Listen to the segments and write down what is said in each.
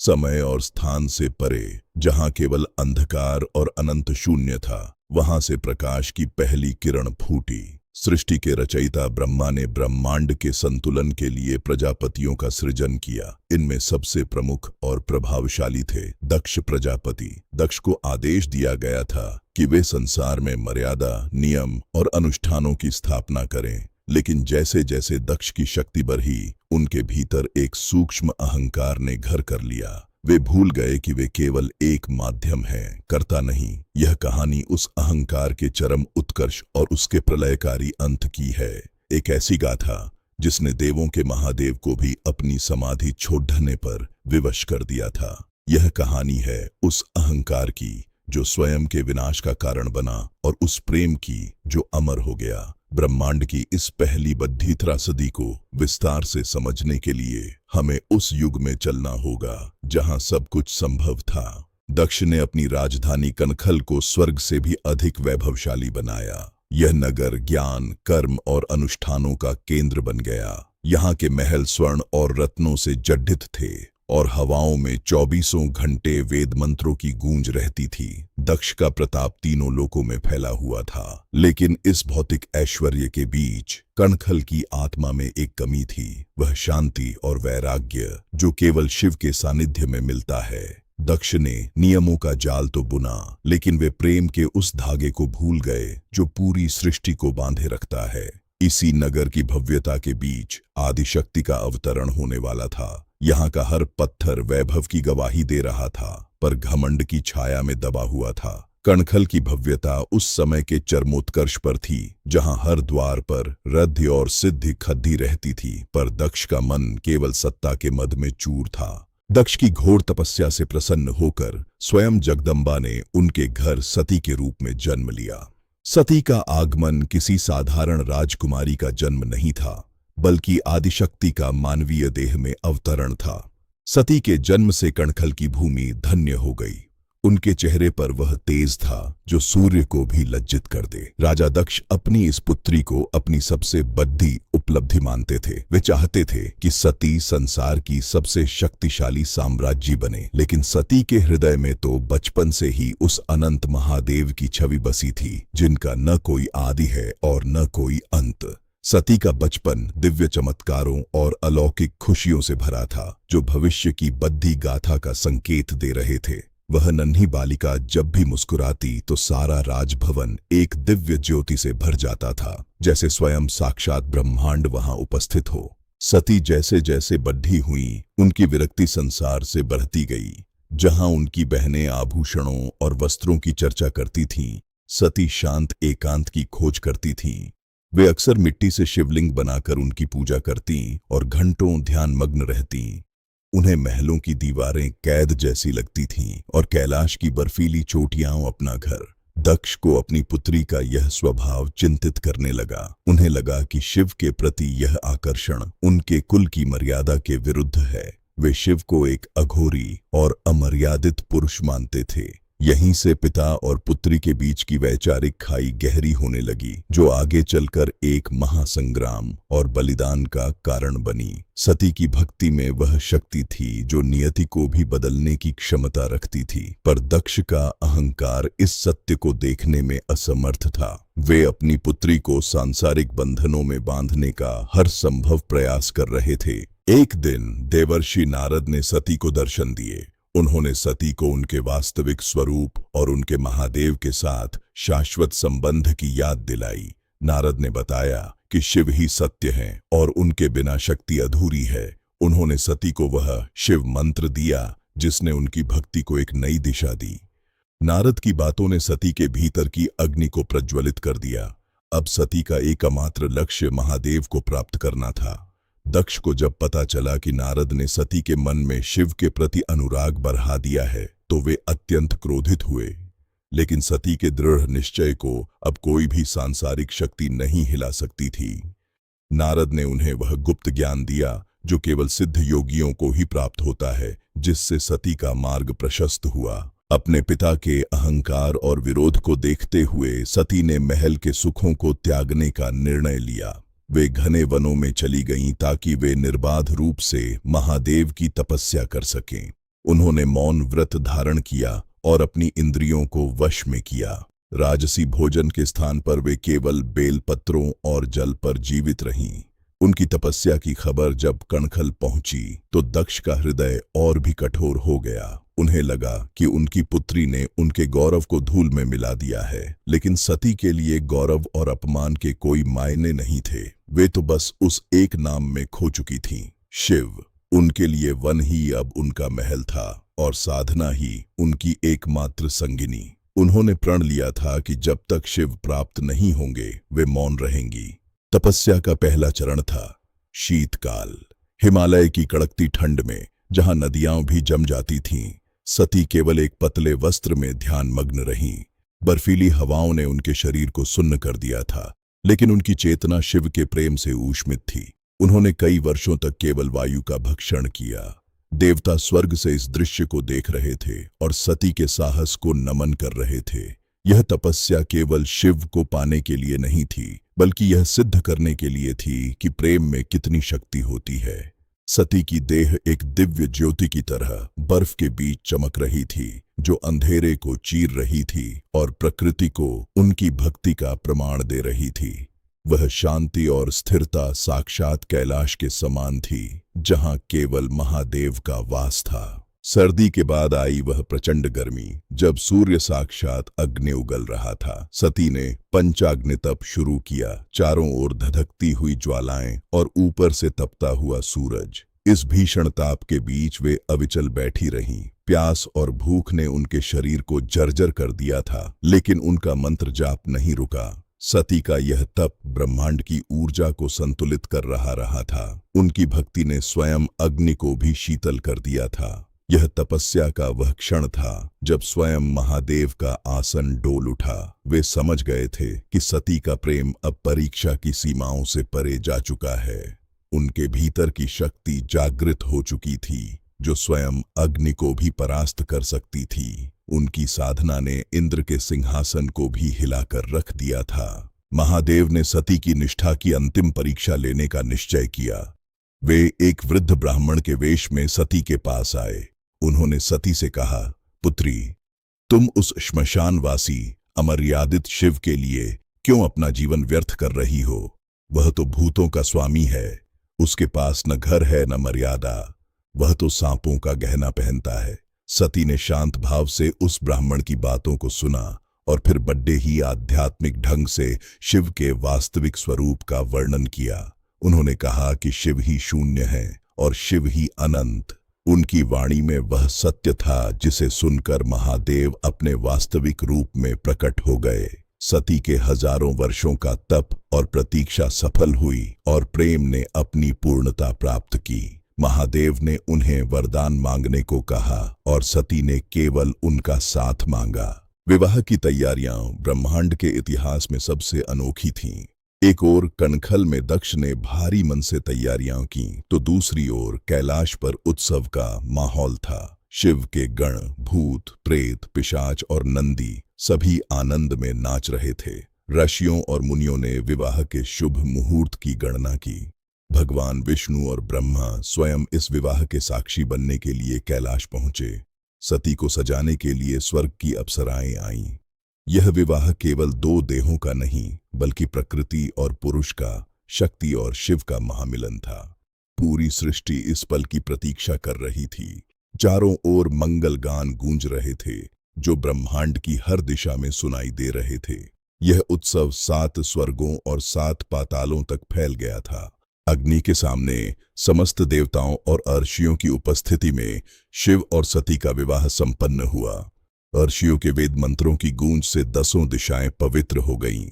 समय और स्थान से परे, जहां केवल अंधकार और अनंत शून्य था, वहां से प्रकाश की पहली किरण फूटी। सृष्टि के रचयिता ब्रह्मा ने ब्रह्मांड के संतुलन के लिए प्रजापतियों का सृजन किया। इनमें सबसे प्रमुख और प्रभावशाली थे दक्ष प्रजापति। दक्ष को आदेश दिया गया था कि वे संसार में मर्यादा, नियम और अनुष्ठानों की स्थापना करें। लेकिन जैसे जैसे दक्ष की शक्ति बढ़ी, उनके भीतर एक सूक्ष्म अहंकार ने घर कर लिया। वे भूल गए कि वे केवल एक माध्यम हैं, कर्ता नहीं। यह कहानी उस अहंकार के चरम उत्कर्ष और उसके प्रलयकारी अंत की है। एक ऐसी गाथा जिसने देवों के महादेव को भी अपनी समाधि छोड़ ढहने पर विवश कर दिया था। यह कहानी है उस अहंकार की जो स्वयं के विनाश का कारण बना, और उस प्रेम की जो अमर हो गया। ब्रह्मांड की इस पहली बद्धी त्रासदी को विस्तार से समझने के लिए हमें उस युग में चलना होगा जहां सब कुछ संभव था। दक्ष ने अपनी राजधानी कनखल को स्वर्ग से भी अधिक वैभवशाली बनाया। यह नगर ज्ञान, कर्म और अनुष्ठानों का केंद्र बन गया। यहाँ के महल स्वर्ण और रत्नों से जड्ढित थे, और हवाओं में 24 घंटे वेद मंत्रों की गूंज रहती थी। दक्ष का प्रताप तीनों लोकों में फैला हुआ था। लेकिन इस भौतिक ऐश्वर्य के बीच कणखल की आत्मा में एक कमी थी, वह शांति और वैराग्य जो केवल शिव के सानिध्य में मिलता है। दक्ष ने नियमों का जाल तो बुना, लेकिन वे प्रेम के उस धागे को भूल गए जो पूरी सृष्टि को बांधे रखता है। इसी नगर की भव्यता के बीच आदिशक्ति का अवतरण होने वाला था। यहाँ का हर पत्थर वैभव की गवाही दे रहा था, पर घमंड की छाया में दबा हुआ था। कणखल की भव्यता उस समय के चरमोत्कर्ष पर थी, जहाँ हर द्वार पर रद्धि और सिद्धि खद्दी रहती थी, पर दक्ष का मन केवल सत्ता के मद में चूर था। दक्ष की घोर तपस्या से प्रसन्न होकर स्वयं जगदम्बा ने उनके घर सती के रूप में जन्म लिया। सती का आगमन किसी साधारण राजकुमारी का जन्म नहीं था, बल्कि आदिशक्ति का मानवीय देह में अवतरण था। सती के जन्म से कणखल की भूमि धन्य हो गई। उनके चेहरे पर वह तेज था जो सूर्य को भी लज्जित कर दे। राजा दक्ष अपनी इस पुत्री को अपनी सबसे बड़ी उपलब्धि मानते थे। वे चाहते थे कि सती संसार की सबसे शक्तिशाली साम्राज्य बने। लेकिन सती के हृदय में तो बचपन से ही उस अनंत महादेव की छवि बसी थी, जिनका न कोई आदि है और न कोई अंत। सती का बचपन दिव्य चमत्कारों और अलौकिक खुशियों से भरा था, जो भविष्य की बद्धी गाथा का संकेत दे रहे थे। वह नन्ही बालिका जब भी मुस्कुराती तो सारा राजभवन एक दिव्य ज्योति से भर जाता था, जैसे स्वयं साक्षात ब्रह्मांड वहां उपस्थित हो। सती जैसे जैसे बड्ढी हुई, उनकी विरक्ति संसार से बढ़ती गई। जहां उनकी बहनें आभूषणों और वस्त्रों की चर्चा करती थीं, सती शांत एकांत की खोज करती थीं। वे अक्सर मिट्टी से शिवलिंग बनाकर उनकी पूजा करती और घंटों ध्यान मग्न रहती। उन्हें महलों की दीवारें कैद जैसी लगती थीं और कैलाश की बर्फीली चोटियां अपना घर। दक्ष को अपनी पुत्री का यह स्वभाव चिंतित करने लगा। उन्हें लगा कि शिव के प्रति यह आकर्षण उनके कुल की मर्यादा के विरुद्ध है। वे शिव को एक अघोरी और अमर्यादित पुरुष मानते थे। यहीं से पिता और पुत्री के बीच की वैचारिक खाई गहरी होने लगी, जो आगे चलकर एक महासंग्राम और बलिदान का कारण बनी। सती की भक्ति में वह शक्ति थी जो नियति को भी बदलने की क्षमता रखती थी, पर दक्ष का अहंकार इस सत्य को देखने में असमर्थ था। वे अपनी पुत्री को सांसारिक बंधनों में बांधने का हर संभव प्रयास कर रहे थे। एक दिन देवर्षि नारद ने सती को दर्शन दिए। उन्होंने सती को उनके वास्तविक स्वरूप और उनके महादेव के साथ शाश्वत संबंध की याद दिलाई। नारद ने बताया कि शिव ही सत्य हैं और उनके बिना शक्ति अधूरी है। उन्होंने सती को वह शिव मंत्र दिया जिसने उनकी भक्ति को एक नई दिशा दी। नारद की बातों ने सती के भीतर की अग्नि को प्रज्वलित कर दिया। अब सती का एकमात्र लक्ष्य महादेव को प्राप्त करना था। दक्ष को जब पता चला कि नारद ने सती के मन में शिव के प्रति अनुराग बढ़ा दिया है, तो वे अत्यंत क्रोधित हुए। लेकिन सती के दृढ़ निश्चय को अब कोई भी सांसारिक शक्ति नहीं हिला सकती थी। नारद ने उन्हें वह गुप्त ज्ञान दिया जो केवल सिद्ध योगियों को ही प्राप्त होता है, जिससे सती का मार्ग प्रशस्त हुआ। अपने पिता के अहंकार और विरोध को देखते हुए सती ने महल के सुखों को त्यागने का निर्णय लिया। वे घने वनों में चली गईं ताकि वे निर्बाध रूप से महादेव की तपस्या कर सकें। उन्होंने मौन व्रत धारण किया और अपनी इंद्रियों को वश में किया। राजसी भोजन के स्थान पर वे केवल बेलपत्रों और जल पर जीवित रहीं। उनकी तपस्या की खबर जब कणखल पहुंची तो दक्ष का हृदय और भी कठोर हो गया। उन्हें लगा कि उनकी पुत्री ने उनके गौरव को धूल में मिला दिया है, लेकिन सती के लिए गौरव और अपमान के कोई मायने नहीं थे। वे तो बस उस एक नाम में खो चुकी थीं, शिव। उनके लिए वन ही अब उनका महल था और साधना ही उनकी एकमात्र संगिनी। उन्होंने प्रण लिया था कि जब तक शिव प्राप्त नहीं होंगे वे मौन रहेंगी। तपस्या का पहला चरण था शीतकाल। हिमालय की कड़कती ठंड में जहां नदियां भी जम जाती थीं, सती केवल एक पतले वस्त्र में ध्यानमग्न रहीं। बर्फीली हवाओं ने उनके शरीर को सुन्न कर दिया था, लेकिन उनकी चेतना शिव के प्रेम से ऊष्मित थी। उन्होंने कई वर्षों तक केवल वायु का भक्षण किया। देवता स्वर्ग से इस दृश्य को देख रहे थे और सती के साहस को नमन कर रहे थे। यह तपस्या केवल शिव को पाने के लिए नहीं थी, बल्कि यह सिद्ध करने के लिए थी कि प्रेम में कितनी शक्ति होती है। सती की देह एक दिव्य ज्योति की तरह बर्फ के बीच चमक रही थी, जो अंधेरे को चीर रही थी और प्रकृति को उनकी भक्ति का प्रमाण दे रही थी। वह शांति और स्थिरता साक्षात कैलाश के समान थी, जहां केवल महादेव का वास था। सर्दी के बाद आई वह प्रचंड गर्मी, जब सूर्य साक्षात अग्नि उगल रहा था। सती ने पंचाग्नि तप शुरू किया। चारों ओर धधकती हुई ज्वालाएं और ऊपर से तपता हुआ सूरज। इस भीषण ताप के बीच वे अविचल बैठी रहीं। प्यास और भूख ने उनके शरीर को जर्जर कर दिया था, लेकिन उनका मंत्र जाप नहीं रुका। सती का यह तप ब्रह्मांड की ऊर्जा को संतुलित कर रहा था। उनकी भक्ति ने स्वयं अग्नि को भी शीतल कर दिया था। यह तपस्या का वह क्षण था जब स्वयं महादेव का आसन डोल उठा। वे समझ गए थे कि सती का प्रेम अब परीक्षा की सीमाओं से परे जा चुका है। उनके भीतर की शक्ति जागृत हो चुकी थी, जो स्वयं अग्नि को भी परास्त कर सकती थी। उनकी साधना ने इंद्र के सिंहासन को भी हिलाकर रख दिया था। महादेव ने सती की निष्ठा की अंतिम परीक्षा लेने का निश्चय किया। वे एक वृद्ध ब्राह्मण के वेश में सती के पास आए। उन्होंने सती से कहा, पुत्री, तुम उस श्मशानवासी अमर्यादित शिव के लिए क्यों अपना जीवन व्यर्थ कर रही हो? वह तो भूतों का स्वामी है। उसके पास न घर है न मर्यादा। वह तो सांपों का गहना पहनता है। सती ने शांत भाव से उस ब्राह्मण की बातों को सुना और फिर बड़े ही आध्यात्मिक ढंग से शिव के वास्तविक स्वरूप का वर्णन किया। उन्होंने कहा कि शिव ही शून्य है और शिव ही अनंत। उनकी वाणी में वह सत्य था जिसे सुनकर महादेव अपने वास्तविक रूप में प्रकट हो गए। सती के हजारों वर्षों का तप और प्रतीक्षा सफल हुई और प्रेम ने अपनी पूर्णता प्राप्त की। महादेव ने उन्हें वरदान मांगने को कहा और सती ने केवल उनका साथ मांगा। विवाह की तैयारियां ब्रह्मांड के इतिहास में सबसे अनोखी थीं। एक ओर कणखल में दक्ष ने भारी मन से तैयारियां की, तो दूसरी ओर कैलाश पर उत्सव का माहौल था। शिव के गण, भूत, प्रेत, पिशाच और नंदी सभी आनंद में नाच रहे थे। ऋषियों और मुनियों ने विवाह के शुभ मुहूर्त की गणना की। भगवान विष्णु और ब्रह्मा स्वयं इस विवाह के साक्षी बनने के लिए कैलाश पहुंचे। सती को सजाने के लिए स्वर्ग की अप्सराएं आईं। यह विवाह केवल दो देहों का नहीं, बल्कि प्रकृति और पुरुष का, शक्ति और शिव का महामिलन था। पूरी सृष्टि इस पल की प्रतीक्षा कर रही थी। चारों ओर मंगल गान गूंज रहे थे, जो ब्रह्मांड की हर दिशा में सुनाई दे रहे थे। यह उत्सव 7 स्वर्गों और 7 पातालों तक फैल गया था। अग्नि के सामने समस्त देवताओं और अर्षियों की उपस्थिति में शिव और सती का विवाह संपन्न हुआ। अर्षियों के वेद मंत्रों की गूंज से 10 दिशाएं पवित्र हो गईं।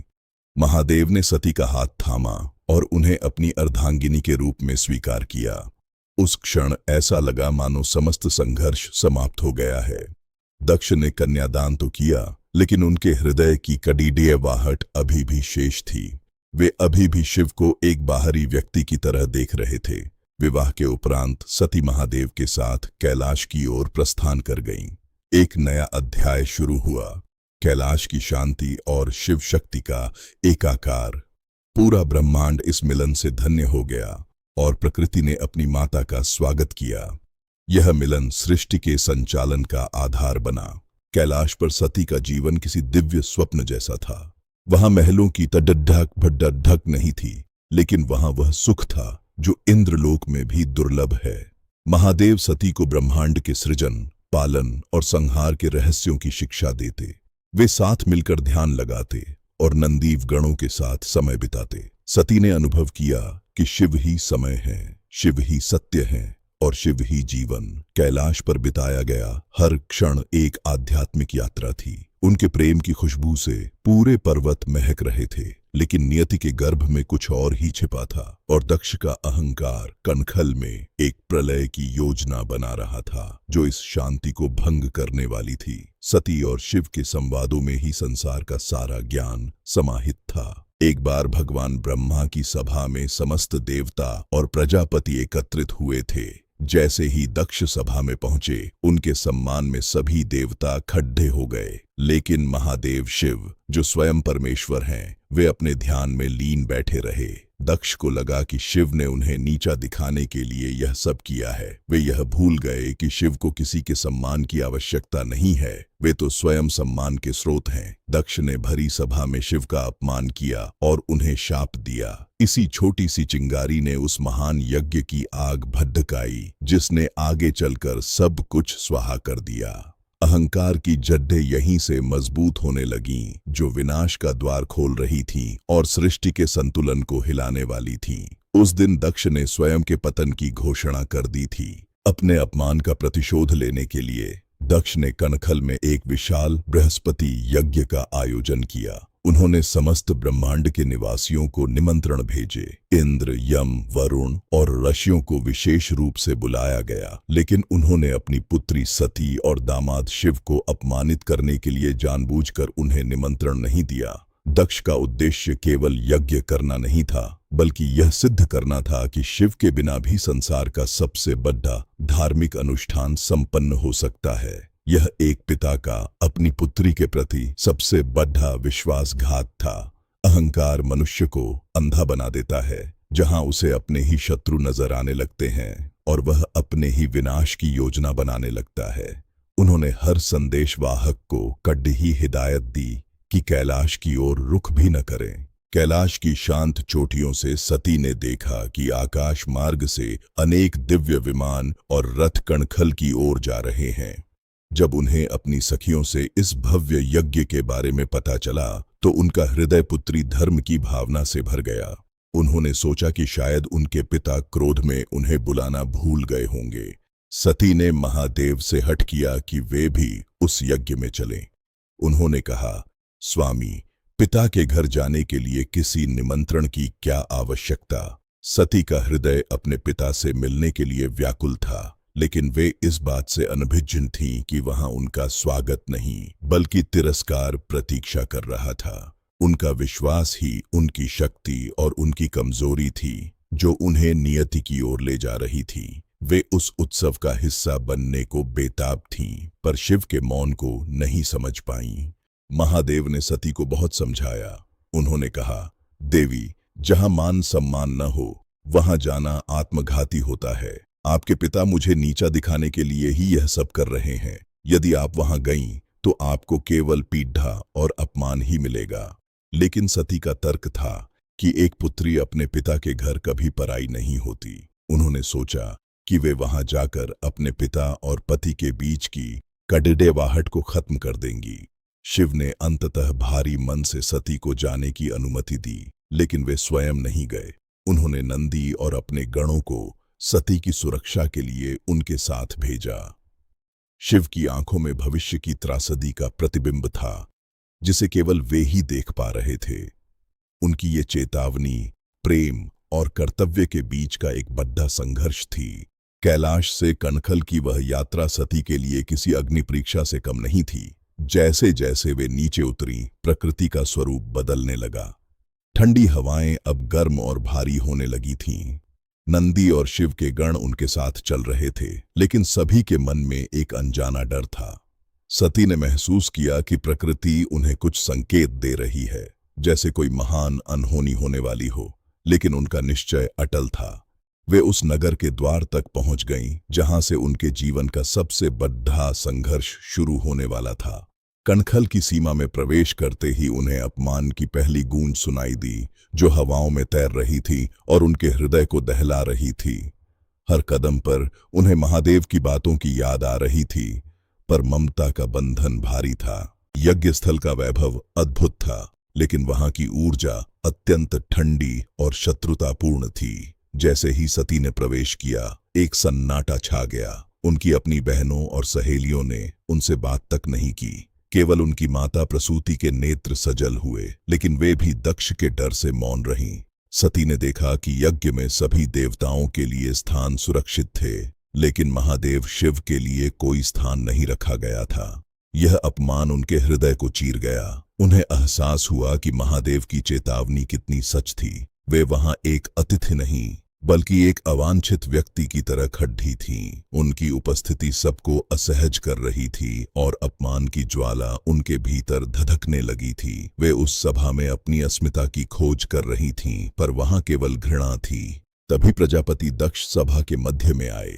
महादेव ने सती का हाथ थामा और उन्हें अपनी अर्धांगिनी के रूप में स्वीकार किया। उस क्षण ऐसा लगा मानो समस्त संघर्ष समाप्त हो गया है। दक्ष ने कन्यादान तो किया, लेकिन उनके हृदय की कड़ीडेयवाहट अभी भी शेष थी। वे अभी भी शिव को एक बाहरी व्यक्ति की तरह देख रहे थे। विवाह के उपरांत सती महादेव के साथ कैलाश की ओर प्रस्थान कर गईं। एक नया अध्याय शुरू हुआ। कैलाश की शांति और शिव शक्ति का एकाकार। पूरा ब्रह्मांड इस मिलन से धन्य हो गया और प्रकृति ने अपनी माता का स्वागत किया। यह मिलन सृष्टि के संचालन का आधार बना। कैलाश पर सती का जीवन किसी दिव्य स्वप्न जैसा था। वहां महलों की तडढक भडढक नहीं थी, लेकिन वहां वह सुख था जो इंद्रलोक में भी दुर्लभ है। महादेव सती को ब्रह्मांड के सृजन, पालन और संहार के रहस्यों की शिक्षा देते। वे साथ मिलकर ध्यान लगाते और नंदीव गणों के साथ समय बिताते। सती ने अनुभव किया कि शिव ही समय है, शिव ही सत्य है और शिव ही जीवन। कैलाश पर बिताया गया हर क्षण एक आध्यात्मिक यात्रा थी। उनके प्रेम की खुशबू से पूरे पर्वत महक रहे थे, लेकिन नियति के गर्भ में कुछ और ही छिपा था और दक्ष का अहंकार कनखल में एक प्रलय की योजना बना रहा था जो इस शांति को भंग करने वाली थी। सती और शिव के संवादों में ही संसार का सारा ज्ञान समाहित था। एक बार भगवान ब्रह्मा की सभा में समस्त देवता और प्रजापति एकत्रित हुए थे। जैसे ही दक्ष सभा में पहुंचे, उनके सम्मान में सभी देवता खड्डे हो गए, लेकिन महादेव शिव, जो स्वयं परमेश्वर हैं, वे अपने ध्यान में लीन बैठे रहे। दक्ष को लगा कि शिव ने उन्हें नीचा दिखाने के लिए यह सब किया है। वे यह भूल गए कि शिव को किसी के सम्मान की आवश्यकता नहीं है, वे तो स्वयं सम्मान के स्रोत हैं। दक्ष ने भरी सभा में शिव का अपमान किया और उन्हें शाप दिया। इसी छोटी सी चिंगारी ने उस महान यज्ञ की आग भड़काई, जिसने आगे चलकर सब कुछ स्वाहा कर दिया। अहंकार की जड्डें यहीं से मजबूत होने लगीं, जो विनाश का द्वार खोल रही थीं और सृष्टि के संतुलन को हिलाने वाली थीं। उस दिन दक्ष ने स्वयं के पतन की घोषणा कर दी थी। अपने अपमान का प्रतिशोध लेने के लिए दक्ष ने कनखल में एक विशाल बृहस्पति यज्ञ का आयोजन किया। उन्होंने समस्त ब्रह्मांड के निवासियों को निमंत्रण भेजे। इंद्र, यम, वरुण और ऋषियों को विशेष रूप से बुलाया गया, लेकिन उन्होंने अपनी पुत्री सती और दामाद शिव को अपमानित करने के लिए जानबूझकर उन्हें निमंत्रण नहीं दिया। दक्ष का उद्देश्य केवल यज्ञ करना नहीं था, बल्कि यह सिद्ध करना था कि शिव के बिना भी संसार का सबसे बड़ा धार्मिक अनुष्ठान संपन्न हो सकता है। यह एक पिता का अपनी पुत्री के प्रति सबसे बड़ा विश्वासघात था। अहंकार मनुष्य को अंधा बना देता है, जहां उसे अपने ही शत्रु नजर आने लगते हैं और वह अपने ही विनाश की योजना बनाने लगता है। उन्होंने हर संदेशवाहक को कड़ी हिदायत दी कि कैलाश की ओर रुख भी न करें। कैलाश की शांत चोटियों से सती ने देखा कि आकाश मार्ग से अनेक दिव्य विमान और रथ कणखल की ओर जा रहे हैं। जब उन्हें अपनी सखियों से इस भव्य यज्ञ के बारे में पता चला, तो उनका हृदय पुत्री धर्म की भावना से भर गया। उन्होंने सोचा कि शायद उनके पिता क्रोध में उन्हें बुलाना भूल गए होंगे। सती ने महादेव से हठ किया कि वे भी उस यज्ञ में चलें। उन्होंने कहा, स्वामी, पिता के घर जाने के लिए किसी निमंत्रण की क्या आवश्यकता? सती का हृदय अपने पिता से मिलने के लिए व्याकुल था, लेकिन वे इस बात से अनभिज्ञ थीं कि वहां उनका स्वागत नहीं, बल्कि तिरस्कार प्रतीक्षा कर रहा था। उनका विश्वास ही उनकी शक्ति और उनकी कमजोरी थी, जो उन्हें नियति की ओर ले जा रही थी। वे उस उत्सव का हिस्सा बनने को बेताब थीं, पर शिव के मौन को नहीं समझ पाईं। महादेव ने सती को बहुत समझाया। उन्होंने कहा, देवी, जहां मान सम्मान न हो, वहां जाना आत्मघाती होता है। आपके पिता मुझे नीचा दिखाने के लिए ही यह सब कर रहे हैं। यदि आप वहां गईं, तो आपको केवल पीढ़ा और अपमान ही मिलेगा। लेकिन सती का तर्क था कि एक पुत्री अपने पिता के घर कभी पराई नहीं होती। उन्होंने सोचा कि वे वहां जाकर अपने पिता और पति के बीच की कड़वाहट को खत्म कर देंगी। शिव ने अंततः भारी मन से सती को जाने की अनुमति दी, लेकिन वे स्वयं नहीं गए। उन्होंने नंदी और अपने गणों को सती की सुरक्षा के लिए उनके साथ भेजा। शिव की आंखों में भविष्य की त्रासदी का प्रतिबिंब था, जिसे केवल वे ही देख पा रहे थे। उनकी ये चेतावनी प्रेम और कर्तव्य के बीच का एक बड़ा संघर्ष थी। कैलाश से कनखल की वह यात्रा सती के लिए किसी अग्नि परीक्षा से कम नहीं थी। जैसे जैसे वे नीचे उतरी, प्रकृति का स्वरूप बदलने लगा। ठंडी हवाएं अब गर्म और भारी होने लगी थीं। नंदी और शिव के गण उनके साथ चल रहे थे, लेकिन सभी के मन में एक अनजाना डर था। सती ने महसूस किया कि प्रकृति उन्हें कुछ संकेत दे रही है, जैसे कोई महान अनहोनी होने वाली हो, लेकिन उनका निश्चय अटल था। वे उस नगर के द्वार तक पहुंच गईं जहां से उनके जीवन का सबसे बड़ा संघर्ष शुरू होने वाला था। कणखल की सीमा में प्रवेश करते ही उन्हें अपमान की पहली गूंज सुनाई दी, जो हवाओं में तैर रही थी और उनके हृदय को दहला रही थी। हर कदम पर उन्हें महादेव की बातों की याद आ रही थी, पर ममता का बंधन भारी था। यज्ञ स्थल का वैभव अद्भुत था, लेकिन वहां की ऊर्जा अत्यंत ठंडी और शत्रुतापूर्ण थी। जैसे ही सती ने प्रवेश किया, एक सन्नाटा छा गया। उनकी अपनी बहनों और सहेलियों ने उनसे बात तक नहीं की। केवल उनकी माता प्रसूति के नेत्र सजल हुए, लेकिन वे भी दक्ष के डर से मौन रहीं। सती ने देखा कि यज्ञ में सभी देवताओं के लिए स्थान सुरक्षित थे, लेकिन महादेव शिव के लिए कोई स्थान नहीं रखा गया था। यह अपमान उनके हृदय को चीर गया। उन्हें एहसास हुआ कि महादेव की चेतावनी कितनी सच थी। वे वहां एक अतिथि नहीं, बल्कि एक अवांछित व्यक्ति की तरह खड़ी थीं। उनकी उपस्थिति सबको असहज कर रही थी और अपमान की ज्वाला उनके भीतर धधकने लगी थी। वे उस सभा में अपनी अस्मिता की खोज कर रही थीं, पर वहां केवल घृणा थी। तभी प्रजापति दक्ष सभा के मध्य में आए।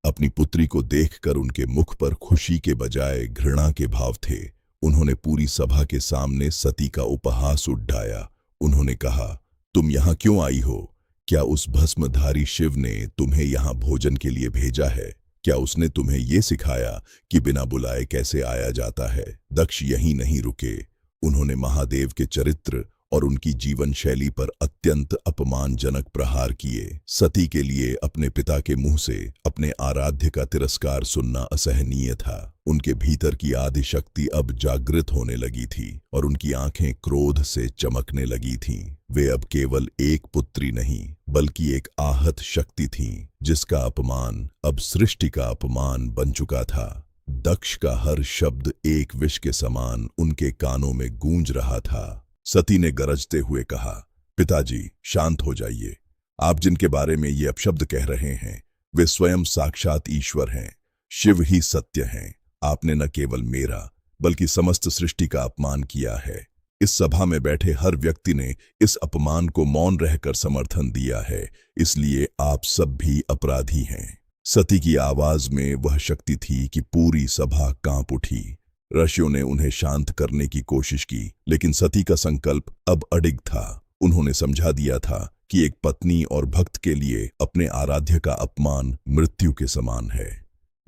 अपनी पुत्री को देखकर उनके मुख पर खुशी के बजाय घृणा के भाव थे। उन्होंने पूरी सभा के सामने सती का उपहास उठाया। उन्होंने कहा, तुम यहाँ क्यों आई हो? क्या उस भस्मधारी शिव ने तुम्हें यहाँ भोजन के लिए भेजा है? क्या उसने तुम्हें ये सिखाया कि बिना बुलाए कैसे आया जाता है? दक्ष यहीं नहीं रुके। उन्होंने महादेव के चरित्र और उनकी जीवन शैली पर अत्यंत अपमानजनक प्रहार किए। सती के लिए अपने पिता के मुंह से अपने आराध्य का तिरस्कार सुनना असहनीय था। उनके भीतर की आदि शक्ति अब जागृत होने लगी थी और उनकी आंखें क्रोध से चमकने लगी थीं। वे अब केवल एक पुत्री नहीं, बल्कि एक आहत शक्ति थीं, जिसका अपमान अब सृष्टि का अपमान बन चुका था। दक्ष का हर शब्द एक विष के समान उनके कानों में गूंज रहा था। सती ने गरजते हुए कहा, पिताजी, शांत हो जाइए। आप जिनके बारे में ये अपशब्द कह रहे हैं, वे स्वयं साक्षात ईश्वर हैं। शिव ही सत्य हैं। आपने न केवल मेरा, बल्कि समस्त सृष्टि का अपमान किया है। इस सभा में बैठे हर व्यक्ति ने इस अपमान को मौन रहकर समर्थन दिया है, इसलिए आप सब भी अपराधी हैं। सती की आवाज में वह शक्ति थी कि पूरी सभा कांप उठी। ऋषियों ने उन्हें शांत करने की कोशिश की, लेकिन सती का संकल्प अब अडिग था। उन्होंने समझा दिया था कि एक पत्नी और भक्त के लिए अपने आराध्य का अपमान मृत्यु के समान है।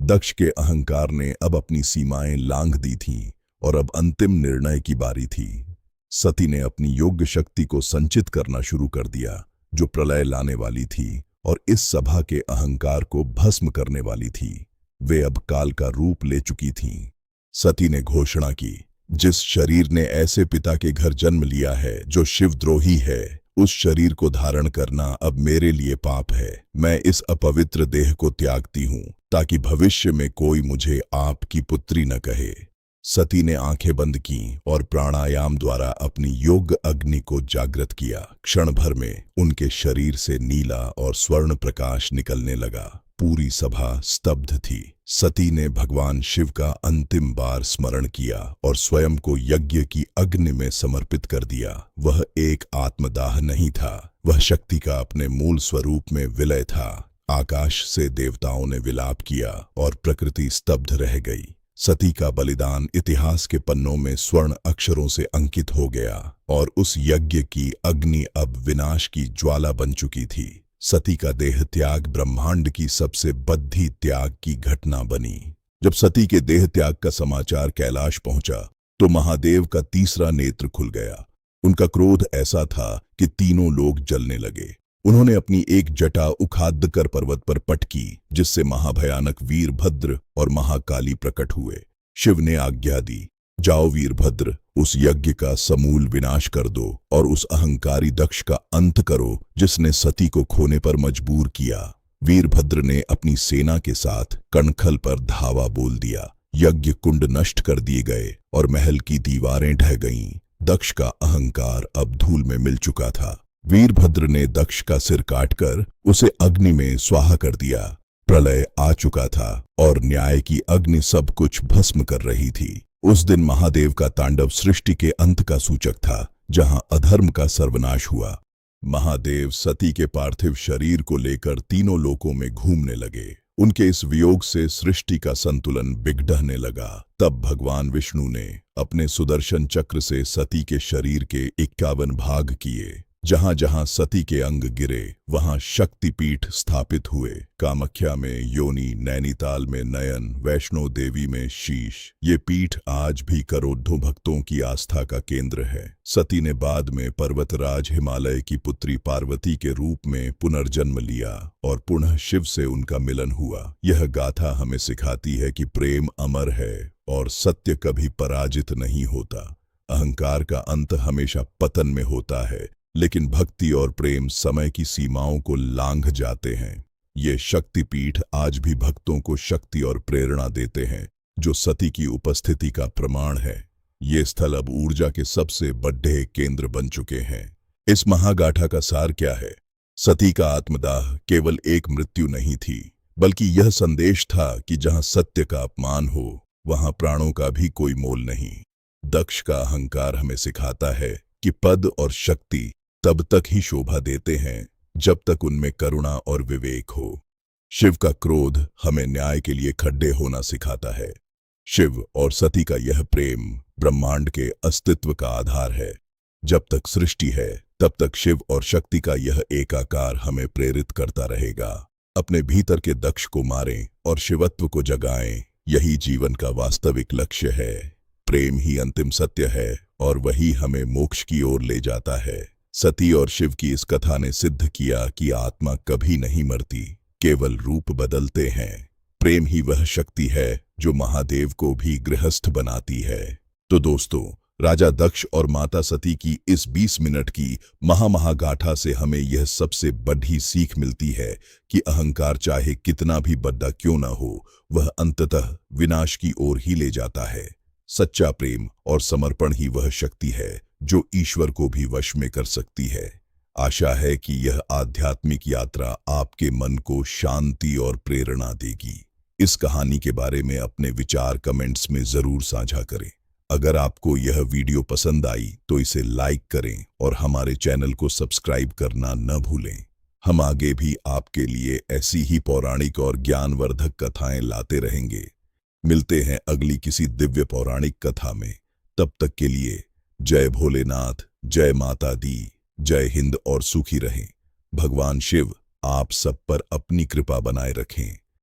दक्ष के अहंकार ने अब अपनी सीमाएं लांघ दी थीं और अब अंतिम निर्णय की बारी थी। सती ने अपनी योग्य शक्ति को संचित करना शुरू कर दिया, जो प्रलय लाने वाली थी और इस सभा के अहंकार को भस्म करने वाली थी। वे अब काल का रूप ले चुकी थीं। सती ने घोषणा की, जिस शरीर ने ऐसे पिता के घर जन्म लिया है जो शिवद्रोही है, उस शरीर को धारण करना अब मेरे लिए पाप है। मैं इस अपवित्र देह को त्यागती हूँ, ताकि भविष्य में कोई मुझे आपकी पुत्री न कहे। सती ने आंखें बंद की और प्राणायाम द्वारा अपनी योग अग्नि को जागृत किया। क्षण भर में उनके शरीर से नीला और स्वर्ण प्रकाश निकलने लगा। पूरी सभा स्तब्ध थी। सती ने भगवान शिव का अंतिम बार स्मरण किया और स्वयं को यज्ञ की अग्नि में समर्पित कर दिया। वह एक आत्मदाह नहीं था, वह शक्ति का अपने मूल स्वरूप में विलय था। आकाश से देवताओं ने विलाप किया और प्रकृति स्तब्ध रह गई। सती का बलिदान इतिहास के पन्नों में स्वर्ण अक्षरों से अंकित हो गया और उस यज्ञ की अग्नि अब विनाश की ज्वाला बन चुकी थी। सती का देह त्याग ब्रह्मांड की सबसे बद्धी त्याग की घटना बनी। जब सती के देह त्याग का समाचार कैलाश पहुंचा, तो महादेव का तीसरा नेत्र खुल गया। उनका क्रोध ऐसा था कि तीनों लोग जलने लगे। उन्होंने अपनी एक जटा उखाड़ कर पर्वत पर पटकी, जिससे महाभयानक वीरभद्र और महाकाली प्रकट हुए। शिव ने आज्ञा दी, जाओ वीरभद्र, उस यज्ञ का समूल विनाश कर दो और उस अहंकारी दक्ष का अंत करो, जिसने सती को खोने पर मजबूर किया। वीरभद्र ने अपनी सेना के साथ कणखल पर धावा बोल दिया। यज्ञ कुंड नष्ट कर दिए गए और महल की दीवारें ढह गईं। दक्ष का अहंकार अब धूल में मिल चुका था। वीरभद्र ने दक्ष का सिर काटकर उसे अग्नि में स्वाहा कर दिया। प्रलय आ चुका था और न्याय की अग्नि सब कुछ भस्म कर रही थी। उस दिन महादेव का तांडव सृष्टि के अंत का सूचक था, जहां अधर्म का सर्वनाश हुआ। महादेव सती के पार्थिव शरीर को लेकर तीनों लोकों में घूमने लगे। उनके इस वियोग से सृष्टि का संतुलन बिगड़ने लगा। तब भगवान विष्णु ने अपने सुदर्शन चक्र से सती के शरीर के 51 भाग किए। जहां जहां सती के अंग गिरे वहां शक्तिपीठ स्थापित हुए। कामाख्या में योनि, नैनीताल में नयन, वैष्णो देवी में शीश। ये पीठ आज भी करोड़ों भक्तों की आस्था का केंद्र है। सती ने बाद में पर्वतराज हिमालय की पुत्री पार्वती के रूप में पुनर्जन्म लिया और पुनः शिव से उनका मिलन हुआ। यह गाथा हमें सिखाती है कि प्रेम अमर है और सत्य कभी पराजित नहीं होता। अहंकार का अंत हमेशा पतन में होता है, लेकिन भक्ति और प्रेम समय की सीमाओं को लांघ जाते हैं। ये शक्तिपीठ आज भी भक्तों को शक्ति और प्रेरणा देते हैं, जो सती की उपस्थिति का प्रमाण है। ये स्थल अब ऊर्जा के सबसे बड़े केंद्र बन चुके हैं। इस महागाथा का सार क्या है? सती का आत्मदाह केवल एक मृत्यु नहीं थी, बल्कि यह संदेश था कि जहां सत्य का अपमान हो वहां प्राणों का भी कोई मोल नहीं। दक्ष का अहंकार हमें सिखाता है कि पद और शक्ति तब तक ही शोभा देते हैं जब तक उनमें करुणा और विवेक हो। शिव का क्रोध हमें न्याय के लिए खड़े होना सिखाता है। शिव और सती का यह प्रेम ब्रह्मांड के अस्तित्व का आधार है। जब तक सृष्टि है तब तक शिव और शक्ति का यह एकाकार हमें प्रेरित करता रहेगा। अपने भीतर के दक्ष को मारें और शिवत्व को जगाएं, यही जीवन का वास्तविक लक्ष्य है। प्रेम ही अंतिम सत्य है और वही हमें मोक्ष की ओर ले जाता है। सती और शिव की इस कथा ने सिद्ध किया कि आत्मा कभी नहीं मरती, केवल रूप बदलते हैं। प्रेम ही वह शक्ति है जो महादेव को भी गृहस्थ बनाती है। तो दोस्तों, राजा दक्ष और माता सती की इस 20 मिनट की महागाथा से हमें यह सबसे बड़ी सीख मिलती है कि अहंकार चाहे कितना भी बड़ा क्यों न हो, वह अंततः विनाश की ओर ही ले जाता है। सच्चा प्रेम और समर्पण ही वह शक्ति है जो ईश्वर को भी वश में कर सकती है। आशा है कि यह आध्यात्मिक यात्रा आपके मन को शांति और प्रेरणा देगी। इस कहानी के बारे में अपने विचार कमेंट्स में जरूर साझा करें। अगर आपको यह वीडियो पसंद आई तो इसे लाइक करें और हमारे चैनल को सब्सक्राइब करना न भूलें। हम आगे भी आपके लिए ऐसी ही पौराणिक और ज्ञानवर्धक कथाएं लाते रहेंगे। मिलते हैं अगली किसी दिव्य पौराणिक कथा में। तब तक के लिए जय भोलेनाथ, जय माता दी, जय हिंद और सुखी रहें। भगवान शिव आप सब पर अपनी कृपा बनाए रखें।